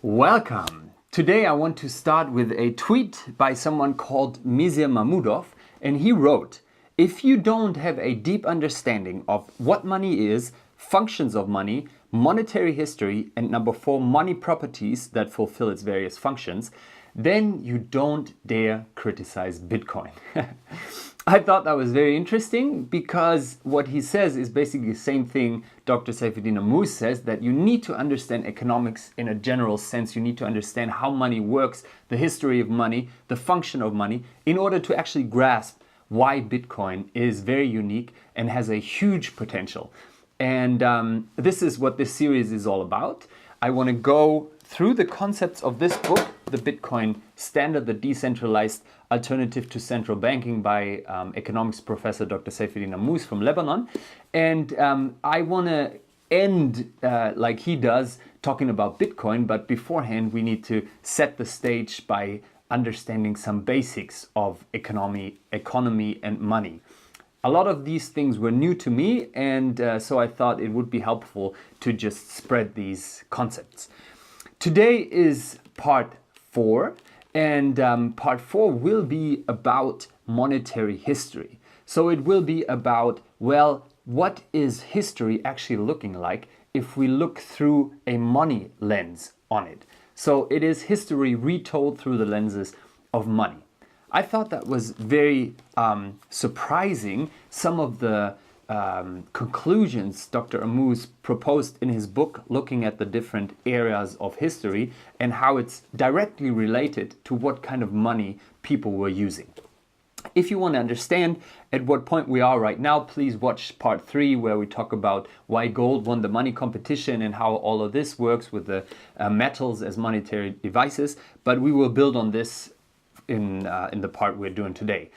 Welcome! Today I want to start with a tweet by someone called Mizir Mahmudov, and he wrote, "If you don't have a deep understanding of what money is, functions of money, monetary history, and number 4, money properties that fulfill its various functions, then you don't dare criticize Bitcoin." I thought that was very interesting because what he says is basically the same thing Dr. Saifedean Ammous says, that you need to understand economics in a general sense. You need to understand how money works, the history of money, the function of money, in order to actually grasp why Bitcoin is very unique and has a huge potential. And this is what this series is all about. I want to go through the concepts of this book, The Bitcoin Standard, the Decentralized Alternative to Central Banking by economics professor Dr. Saifedean Ammous from Lebanon. And I want to end, like he does, talking about Bitcoin, but beforehand we need to set the stage by understanding some basics of economy and money. A lot of these things were new to me, and so I thought it would be helpful to just spread these concepts. Today is part 4, and part 4 will be about monetary history. So it will be about, well, what is history actually looking like if we look through a money lens on it? So it is history retold through the lenses of money. I thought that was very surprising. Some of the conclusions Dr. Ammous proposed in his book, looking at the different areas of history and how it's directly related to what kind of money people were using. If you want to understand at what point we are right now, please watch part 3, where we talk about why gold won the money competition and how all of this works with the metals as monetary devices. But we will build on this in the part we're doing today.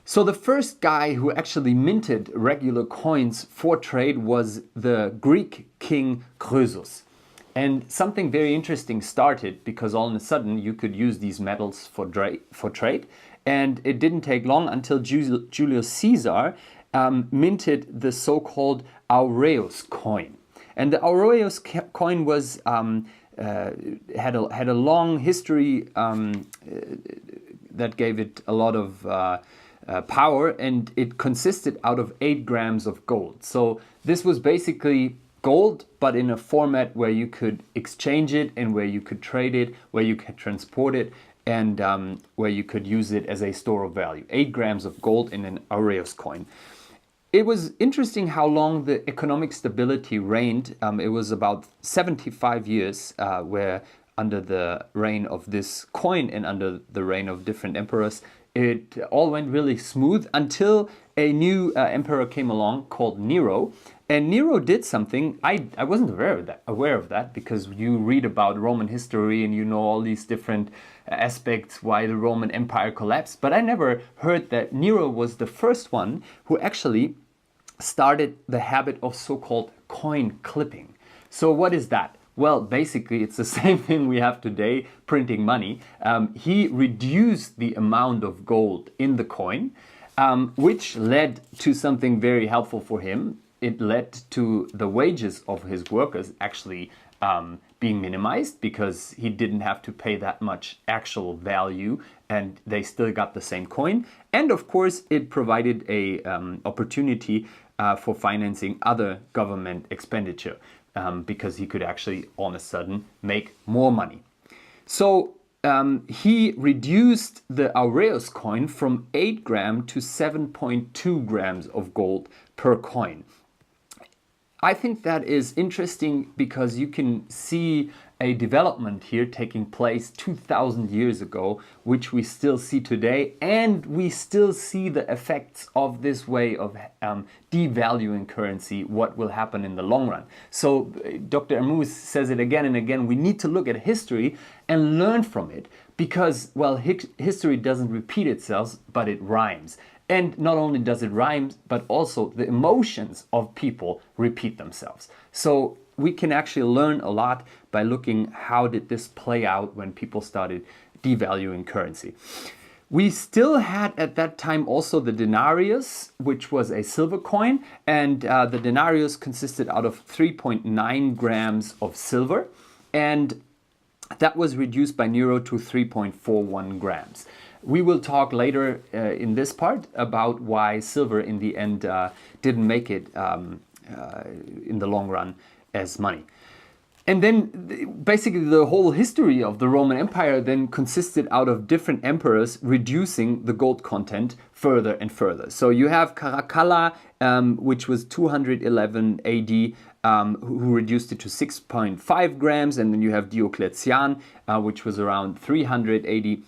So the first guy who actually minted regular coins for trade was the Greek king Croesus. And something very interesting started because all of a sudden you could use these metals for trade. And it didn't take long until Julius Caesar minted the so-called aureus coin. And the aureus coin was had a long history that gave it a lot of power, and it consisted out of 8 grams of gold. So this was basically gold, but in a format where you could exchange it and where you could trade it, where you could transport it, and where you could use it as a store of value. 8 grams of gold in an aureus coin. It was interesting how long the economic stability reigned. It was about 75 years where under the reign of this coin and under the reign of different emperors, it all went really smooth until a new emperor came along called Nero. And Nero did something. I wasn't aware of that because you read about Roman history and you know all these different aspects why the Roman Empire collapsed. But I never heard that Nero was the first one who actually started the habit of so-called coin clipping. So what is that? Well, basically, it's the same thing we have today, printing money. He reduced the amount of gold in the coin, which led to something very helpful for him. It led to the wages of his workers actually being minimized because he didn't have to pay that much actual value and they still got the same coin. And of course, it provided a opportunity for financing other government expenditure. Because he could actually all of a sudden make more money. So he reduced the aureus coin from 8 grams to 7.2 grams of gold per coin. I think that is interesting because you can see a development here taking place 2,000 years ago, which we still see today, and we still see the effects of this way of devaluing currency, what will happen in the long run. So Dr. Ammous says it again and again, we need to look at history and learn from it because, well, history doesn't repeat itself, but it rhymes. And not only does it rhyme, but also the emotions of people repeat themselves. So we can actually learn a lot by looking how did this play out when people started devaluing currency. We still had at that time also the denarius, which was a silver coin, and the denarius consisted out of 3.9 grams of silver. And that was reduced by Nero to 3.41 grams. We will talk later in this part about why silver in the end didn't make it in the long run as money. And then basically the whole history of the Roman Empire then consisted out of different emperors reducing the gold content further and further. So you have Caracalla, which was 211 AD, who reduced it to 6.5 grams. And then you have Diocletian, which was around 300 AD,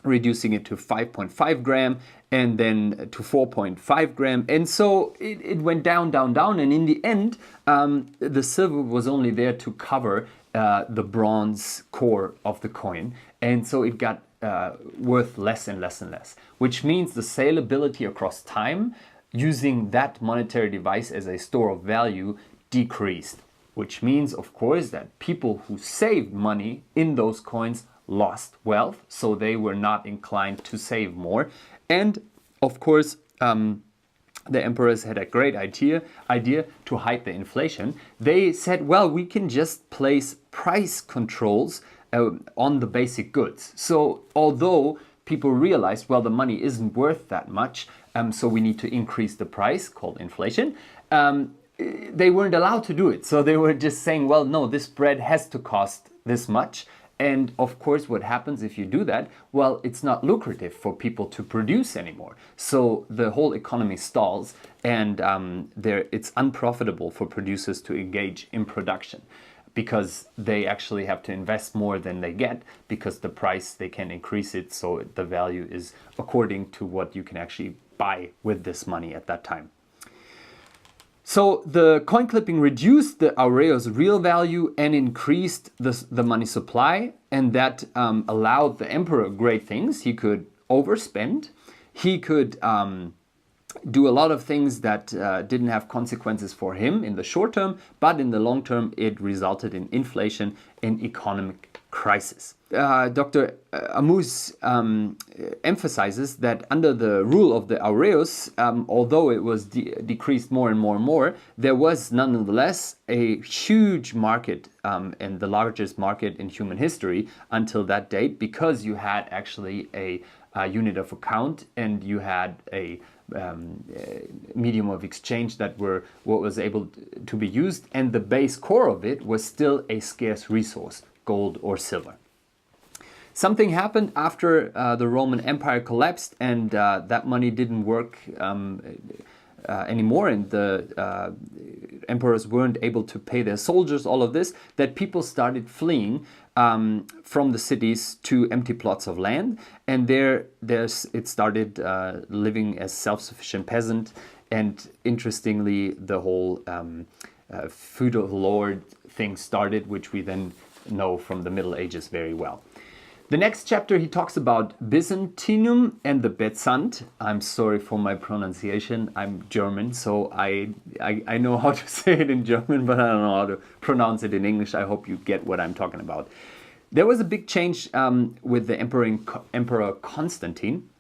reducing it to 5.5 gram and then to 4.5 gram. And so it went down, down, down. And in the end, the silver was only there to cover the bronze core of the coin. And so it got worth less and less and less, which means the saleability across time using that monetary device as a store of value decreased, which means, of course, that people who saved money in those coins lost wealth, so they were not inclined to save more. And of course, the emperors had a great idea to hide the inflation. They said, well, we can just place price controls on the basic goods. So although people realized, well, the money isn't worth that much, so we need to increase the price, called inflation, they weren't allowed to do it. So they were just saying, well, no, this bread has to cost this much. And of course, what happens if you do that? Well, it's not lucrative for people to produce anymore. So the whole economy stalls, and it's unprofitable for producers to engage in production because they actually have to invest more than they get, because the price, they can increase it, so the value is according to what you can actually buy with this money at that time. So the coin clipping reduced the aureo's real value and increased the money supply, and that allowed the emperor great things. He could overspend, he could do a lot of things that didn't have consequences for him in the short term, but in the long term it resulted in inflation and economic crisis. Dr. Ammous emphasizes that under the rule of the aureus, although it was decreased more and more and more, there was nonetheless a huge market and the largest market in human history until that date, because you had actually a unit of account and you had a medium of exchange that what was able to be used, and the base core of it was still a scarce resource, gold or silver. Something happened after the Roman Empire collapsed, and that money didn't work anymore, and the emperors weren't able to pay their soldiers, all of this, that people started fleeing from the cities to empty plots of land, and it started living as self-sufficient peasant. And interestingly, the whole feudal lord thing started, which we then know from the Middle Ages very well. The next chapter, he talks about Byzantinum and the Bezant. I'm sorry for my pronunciation. I'm German, so I know how to say it in German, but I don't know how to pronounce it in English. I hope you get what I'm talking about. There was a big change with the Emperor Constantine.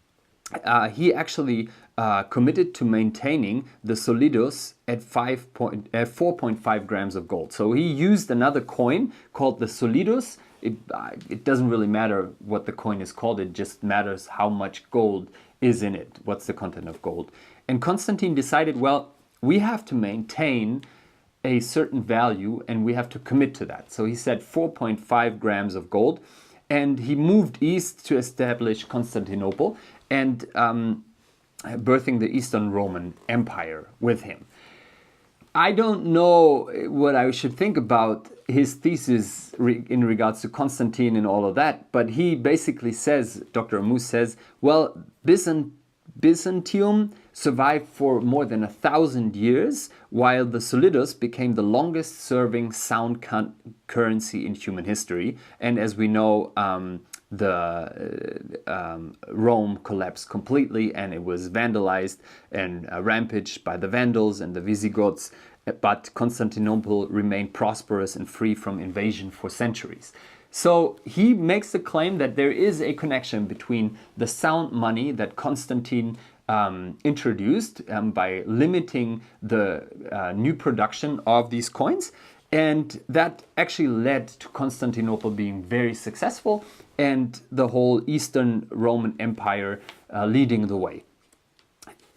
He actually committed to maintaining the solidus at 4.5 grams of gold. So he used another coin called the solidus. It doesn't really matter what the coin is called, it just matters how much gold is in it, what's the content of gold. And Constantine decided, well, we have to maintain a certain value and we have to commit to that. So he said 4.5 grams of gold, and he moved east to establish Constantinople and birthing the Eastern Roman Empire with him. I don't know what I should think about his thesis in regards to Constantine and all of that, but he basically says, Dr. Ammous says, well, Byzantium survived for more than 1,000 years, while the solidus became the longest serving sound currency in human history. And as we know, Rome collapsed completely, and it was vandalized and rampaged by the Vandals and the Visigoths, but Constantinople remained prosperous and free from invasion for centuries. So he makes the claim that there is a connection between the sound money that Constantine introduced by limiting the new production of these coins, And that actually led to Constantinople being very successful and the whole Eastern Roman Empire leading the way.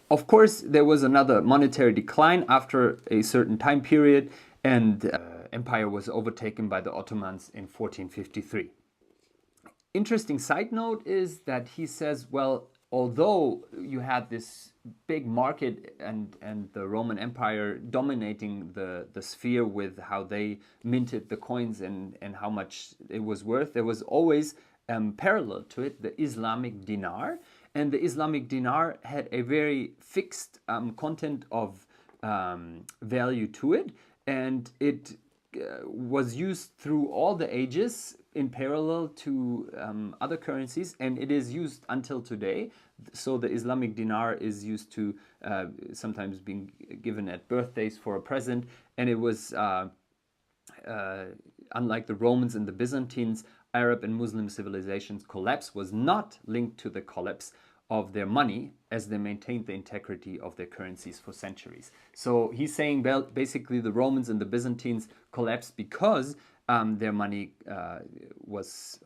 Of course, there was another monetary decline after a certain time period, and the empire was overtaken by the Ottomans in 1453. Interesting side note is that he says, well, although you had this big market and the Roman Empire dominating the sphere with how they minted the coins and how much it was worth, there was always parallel to it the Islamic dinar. And the Islamic dinar had a very fixed content of value to it, and it was used through all the ages in parallel to other currencies, and it is used until today. So the Islamic dinar is used to sometimes being given at birthdays for a present, and it was unlike the Romans and the Byzantines, Arab and Muslim civilizations' collapse was not linked to the collapse of their money, as they maintained the integrity of their currencies for centuries. So he's saying, well, basically the Romans and the Byzantines collapsed because their money was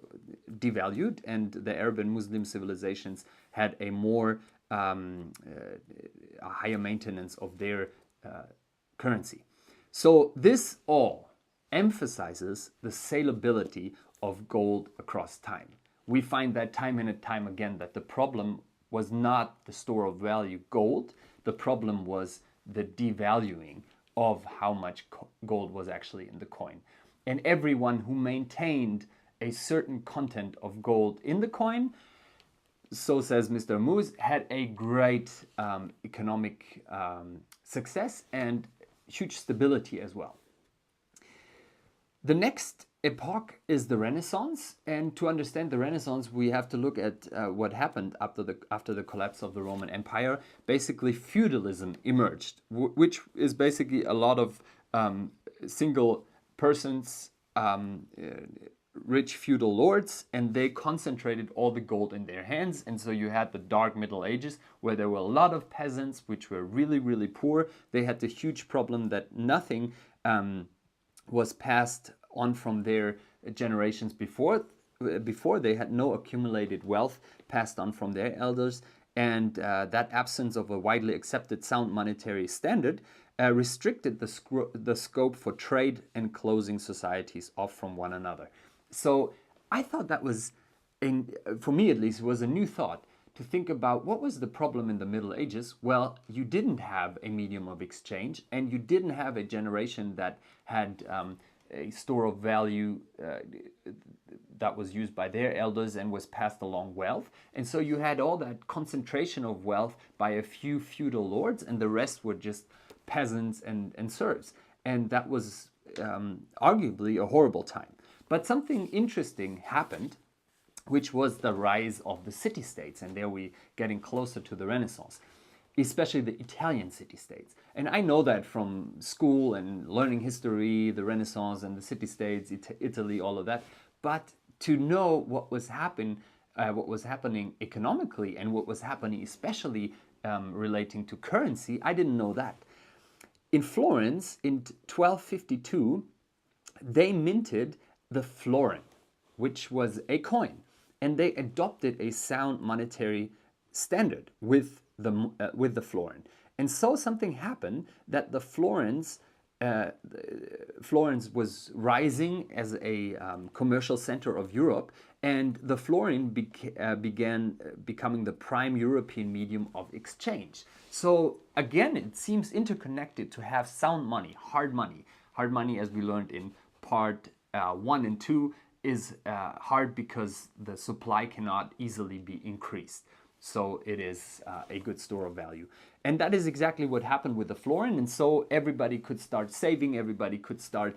devalued, and the Arab and Muslim civilizations had a more a higher maintenance of their currency. So this all emphasizes the salability of gold across time. We find that time and time again that the problem was not the store of value gold, the problem was the devaluing of how much gold was actually in the coin. And everyone who maintained a certain content of gold in the coin, so says Mr. Ammous, had a great economic success and huge stability as well. The next epoch is the Renaissance, and to understand the Renaissance we have to look at what happened after the collapse of the Roman Empire. Basically feudalism emerged, which is basically a lot of single persons, rich feudal lords, and they concentrated all the gold in their hands. And so you had the dark Middle Ages where there were a lot of peasants which were really, really poor. They had the huge problem that nothing was passed on from their generations before. They had no accumulated wealth passed on from their elders, and that absence of a widely accepted sound monetary standard restricted the scope for trade and closing societies off from one another. So I thought that was, for me at least, was a new thought to think about what was the problem in the Middle Ages. Well, you didn't have a medium of exchange, and you didn't have a generation that had a store of value that was used by their elders and was passed along wealth. And so you had all that concentration of wealth by a few feudal lords, and the rest were just peasants and serfs. And that was arguably a horrible time. But something interesting happened, which was the rise of the city-states, and there we're getting closer to the Renaissance, especially the Italian city-states. And I know that from school and learning history, the Renaissance and the city-states, Italy, all of that. But to know what was happening economically, and what was happening especially relating to currency, I didn't know that. In Florence, in 1252, they minted the florin, which was a coin, and they adopted a sound monetary standard with the florin. And so something happened that the Florence was rising as a commercial center of Europe, and the florin began becoming the prime European medium of exchange. So again, it seems interconnected to have sound money, hard money. Hard money, as we learned in part 1 and 2, is hard because the supply cannot easily be increased. So it is a good store of value. And that is exactly what happened with the florin. And so everybody could start saving, everybody could start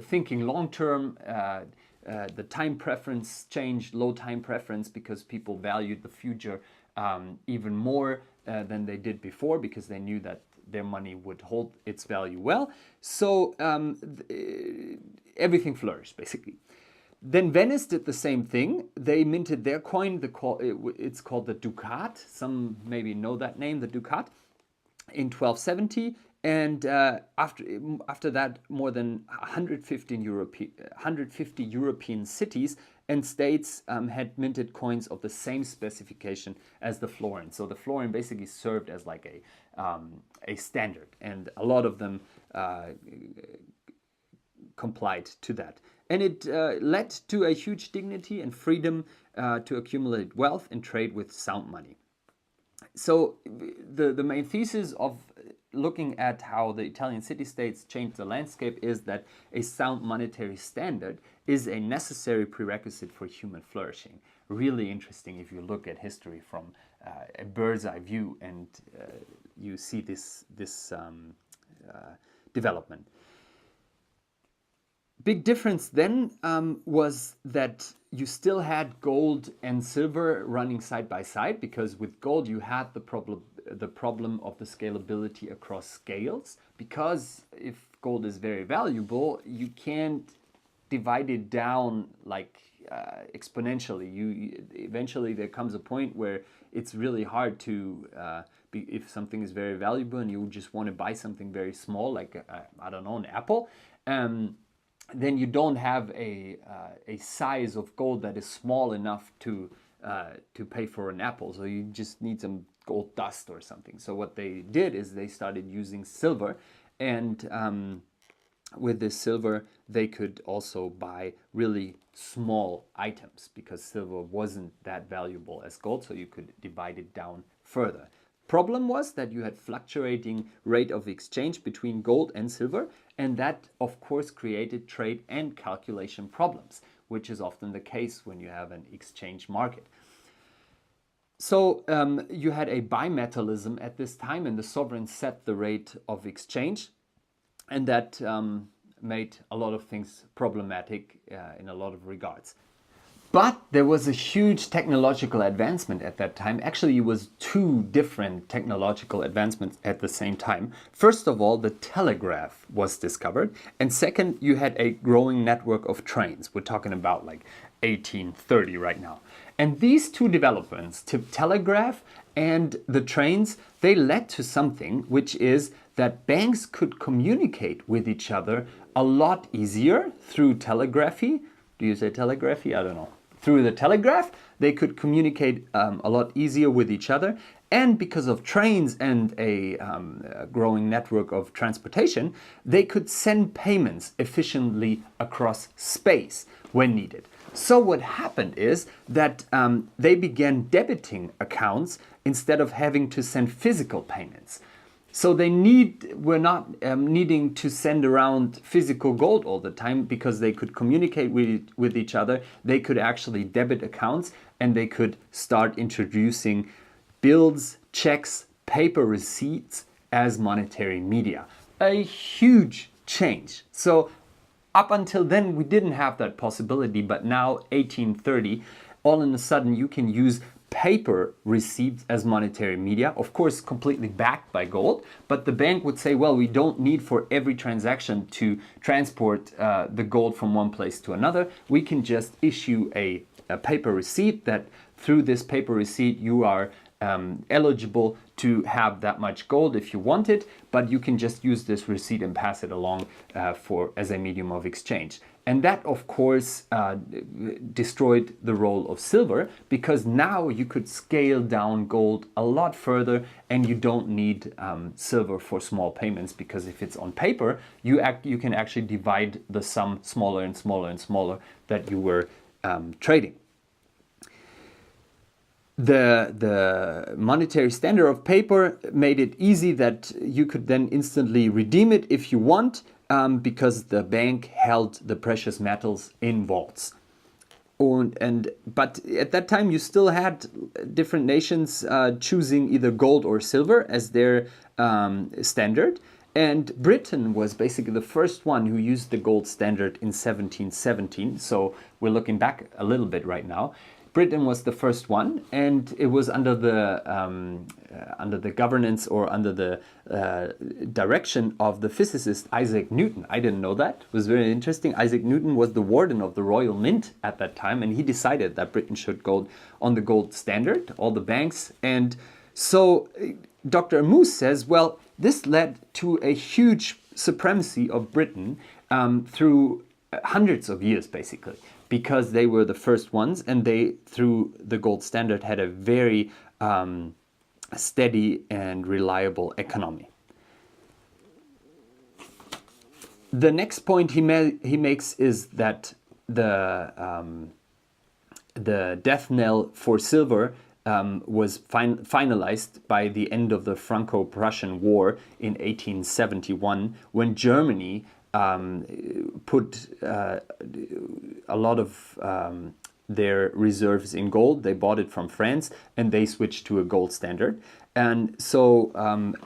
thinking long-term. The time preference changed, low time preference, because people valued the future even more than they did before, because they knew that their money would hold its value well. So everything flourished, basically. Then Venice did the same thing. They minted their coin. It's called the ducat. Some maybe know that name, the ducat, in 1270. And after that, more than 150 European cities and states had minted coins of the same specification as the florin. So the florin basically served as like a standard, and a lot of them complied to that. And it led to a huge dignity and freedom to accumulate wealth and trade with sound money. So the main thesis of looking at how the Italian city-states changed the landscape is that a sound monetary standard is a necessary prerequisite for human flourishing. Really interesting if you look at history from a bird's eye view, and you see this development. Big difference then was that you still had gold and silver running side by side, because with gold you had the problem of the scalability across scales, because if gold is very valuable, you can't divide it down like exponentially. Eventually there comes a point where it's really hard to if something is very valuable and you just want to buy something very small, like I don't know, an apple, then you don't have a size of gold that is small enough to pay for an apple. So you just need some gold dust or something. So what they did is they started using silver, and with this silver they could also buy really small items, because silver wasn't that valuable as gold, so you could divide it down further. Problem was that you had fluctuating rate of exchange between gold and silver, and that of course created trade and calculation problems, which is often the case when you have an exchange market. So you had a bimetallism at this time, and the sovereign set the rate of exchange, and that made a lot of things problematic in a lot of regards. But there was a huge technological advancement at that time. Actually, it was two different technological advancements at the same time. First of all, the telegraph was discovered. And second, you had a growing network of trains. We're talking about like 1830 right now. And these two developments, the telegraph and the trains, they led to something, which is that banks could communicate with each other a lot easier through telegraphy. Do you say telegraphy? I don't know. Through the telegraph, they could communicate a lot easier with each other. And because of trains and a growing network of transportation, they could send payments efficiently across space when needed. So what happened is that they began debiting accounts instead of having to send physical payments. So they were not needing to send around physical gold all the time, because they could communicate with each other. They could actually debit accounts, and they could start introducing bills, checks, paper receipts as monetary media. A huge change. So up until then, we didn't have that possibility, but now 1830, all of a sudden you can use paper receipts as monetary media, of course completely backed by gold, but the bank would say, well, we don't need for every transaction to transport the gold from one place to another. We can just issue a paper receipt that through this paper receipt you are eligible to have that much gold if you want it, but you can just use this receipt and pass it along as a medium of exchange. And that, of course, destroyed the role of silver, because now you could scale down gold a lot further, and you don't need silver for small payments, because if it's on paper, you can actually divide the sum smaller and smaller and smaller that you were trading. The monetary standard of paper made it easy that you could then instantly redeem it if you want, because the bank held the precious metals in vaults. But at that time you still had different nations choosing either gold or silver as their standard. And Britain was basically the first one who used the gold standard in 1717. So we're looking back a little bit right now. Britain was the first one, and it was under the governance or under the direction of the physicist Isaac Newton. I didn't know that. It was very interesting. Isaac Newton was the warden of the Royal Mint at that time, and he decided that Britain should go on the gold standard, all the banks. And so Dr. Ammous says, well, this led to a huge supremacy of Britain through hundreds of years, basically, because they were the first ones, and they, through the gold standard, had a very steady and reliable economy. The next point he makes is that the death knell for silver was finalized by the end of the Franco-Prussian War in 1871, when Germany put a lot of their reserves in gold. They bought it from France, and they switched to a gold standard. And so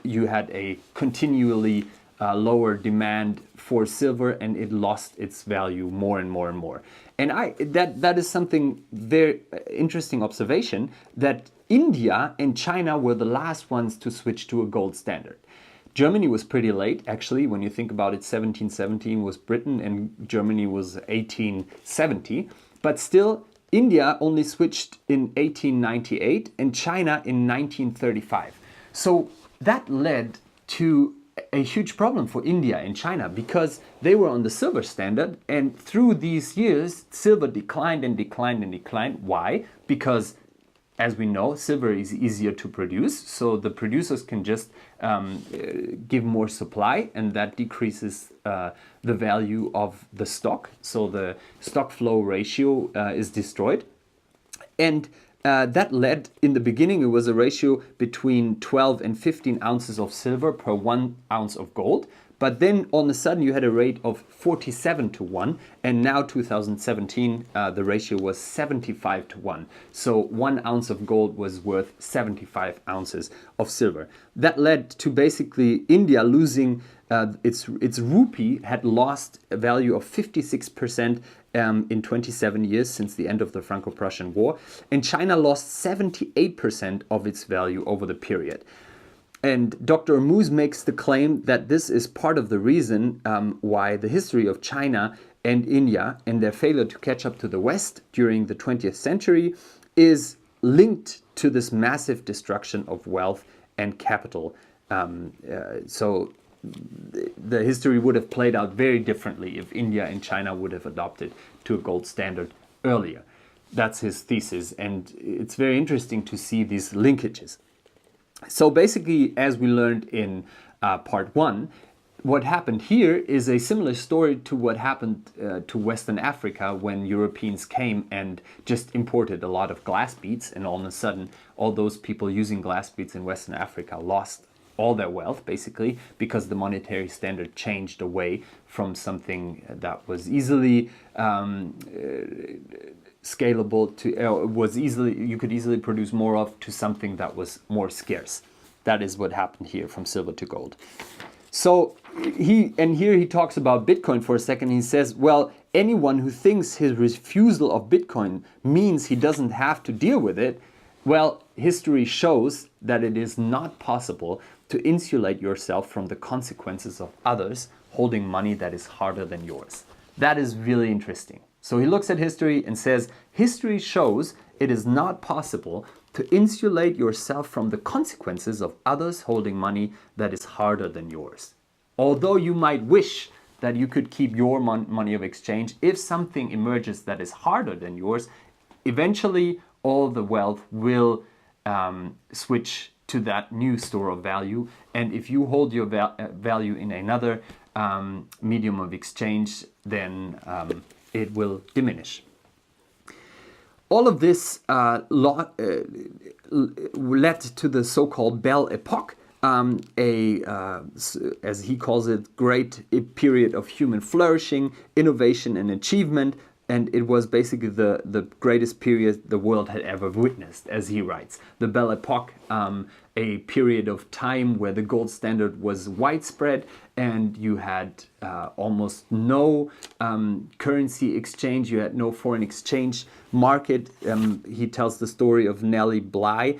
you had a continually lower demand for silver, and it lost its value more and more and more. And that is something very interesting observation, that India and China were the last ones to switch to a gold standard. Germany was pretty late, actually. When you think about it, 1717 was Britain and Germany was 1870. But still, India only switched in 1898 and China in 1935. So that led to a huge problem for India and China, because they were on the silver standard, and through these years silver declined and declined and declined. Why? Because, as we know, silver is easier to produce, so the producers can just give more supply, and that decreases the value of the stock, so the stock flow ratio is destroyed. And that led, in the beginning, it was a ratio between 12 and 15 ounces of silver per 1 ounce of gold. But then all of a sudden you had a rate of 47 to 1, and now 2017 the ratio was 75 to 1. So 1 ounce of gold was worth 75 ounces of silver. That led to basically India losing its rupee had lost a value of 56% in 27 years since the end of the Franco-Prussian War, and China lost 78% of its value over the period. And Dr. Ammous makes the claim that this is part of the reason why the history of China and India and their failure to catch up to the West during the 20th century is linked to this massive destruction of wealth and capital. So the history would have played out very differently if India and China would have adopted to a gold standard earlier. That's his thesis, and it's very interesting to see these linkages. So basically, as we learned in part 1, what happened here is a similar story to what happened to Western Africa when Europeans came and just imported a lot of glass beads, and all of a sudden all those people using glass beads in Western Africa lost all their wealth, basically, because the monetary standard changed away from something that was easily scalable to you could easily produce more of, to something that was more scarce. That is what happened here, from silver to gold. So here he talks about Bitcoin for a second. He says, well, anyone who thinks his refusal of Bitcoin means he doesn't have to deal with it, well, history shows that it is not possible to insulate yourself from the consequences of others holding money that is harder than yours. That is really interesting. So he looks at history and says, history shows it is not possible to insulate yourself from the consequences of others holding money that is harder than yours. Although you might wish that you could keep your money of exchange, if something emerges that is harder than yours, eventually all the wealth will switch to that new store of value. And if you hold your value in another medium of exchange, then it will diminish. All of this led to the so-called Belle Epoque, as he calls it, great period of human flourishing, innovation and achievement. And it was basically the greatest period the world had ever witnessed, as he writes. The Belle Epoque, a period of time where the gold standard was widespread and you had almost no currency exchange, you had no foreign exchange market. He tells the story of Nellie Bly.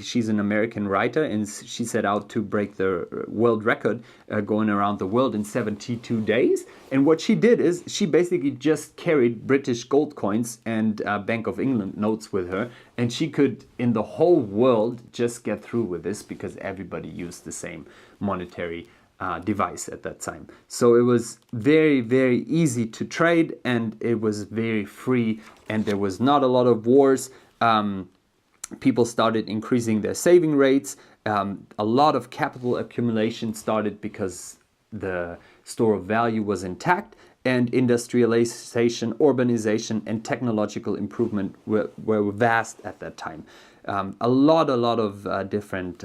She's an American writer, and she set out to break the world record going around the world in 72 days. And what she did is she basically just carried British gold coins and Bank of England notes with her, and she could, in the whole world, just get through with this because everybody used the same monetary device at that time. So it was very, very easy to trade, and it was very free, and there was not a lot of wars. People started increasing their saving rates. A lot of capital accumulation started because the store of value was intact, and industrialization, urbanization, and technological improvement were vast at that time. A lot of different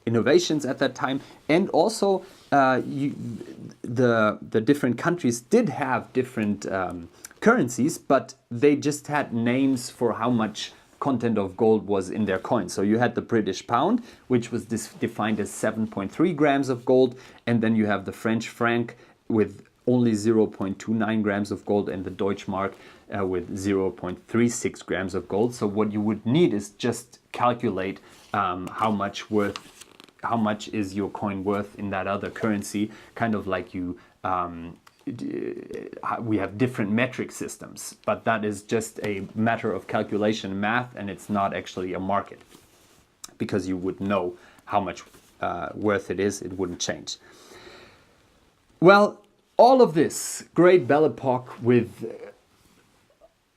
innovations at that time, and also the different countries did have different currencies, but they just had names for how much content of gold was in their coins. So you had the British pound, which was defined as 7.3 grams of gold, and then you have the French franc with only 0.29 grams of gold, and the Deutschmark with 0.36 grams of gold. So what you would need is just calculate how much is your coin worth in that other currency, kind of like you we have different metric systems, but that is just a matter of calculation, math, and it's not actually a market, because you would know how much worth it is. It wouldn't change. Well, all of this great Belle Epoque with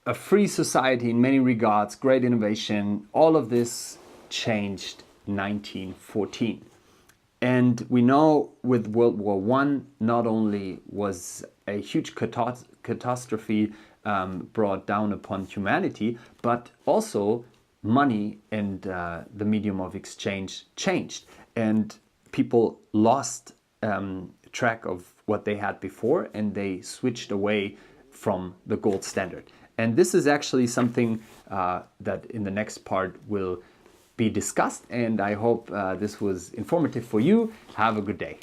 a free society in many regards, great innovation, all of this changed 1914. And we know with World War I, not only was a huge catastrophe brought down upon humanity, but also money and the medium of exchange changed. And people lost track of what they had before, and they switched away from the gold standard. And this is actually something that in the next part will be discussed, and I hope this was informative for you. Have a good day.